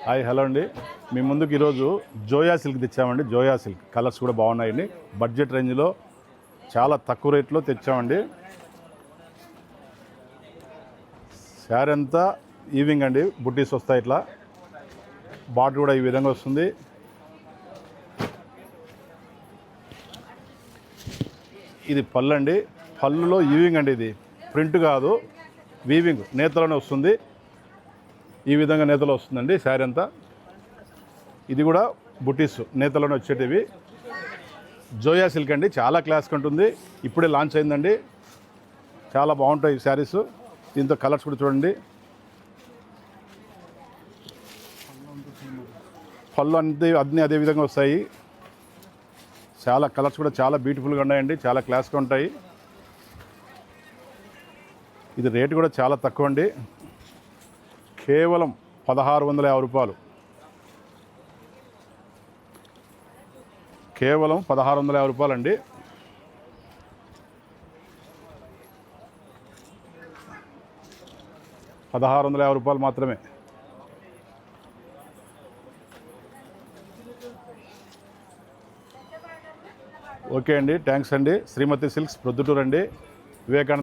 Hi hello అండి. మీ ముందుకు ఈరోజు జోయా సిల్క్ తెచ్చామండి. జోయా సిల్క్ కలర్స్ కూడా బాగున్నాయండి. బడ్జెట్ రేంజ్లో చాలా తక్కువ రేట్లో తెచ్చామండి. శారీ అంతా ఈవింగ్ అండి, బుట్టీస్ వస్తాయి. ఇట్లా బార్డర్ కూడా ఈ విధంగా వస్తుంది. ఇది పళ్ళు అండి. పళ్ళులో ఈవింగ్ అండి, ఇది ప్రింట్ కాదు, వీవింగ్ నేతలోనే వస్తుంది. ఈ విధంగా నేతలో వస్తుందండి శారీ అంతా. ఇది కూడా బుటీస్ నేతలోనే వచ్చేటివి. జోయా సిల్క్ అండి, చాలా క్లాస్గా ఉంటుంది. ఇప్పుడే లాంచ్ అయిందండి, చాలా బాగుంటాయి శారీస్. దీంతో కలర్స్ కూడా చూడండి. పళ్ళు అన్నీ అదే విధంగా వస్తాయి. చాలా కలర్స్ కూడా చాలా బ్యూటిఫుల్గా ఉన్నాయండి, చాలా క్లాస్గా ఉంటాయి. ఇది రేటు కూడా చాలా తక్కువ అండి, కేవలం 1650 రూపాయలు. కేవలం 1650 రూపాయలు అండి. రూపాయలు మాత్రమే. ఓకే అండి, థ్యాంక్స్ అండి. శ్రీమతి సిల్క్స్ ప్రొద్దుటూరు అండి, వివేకానంద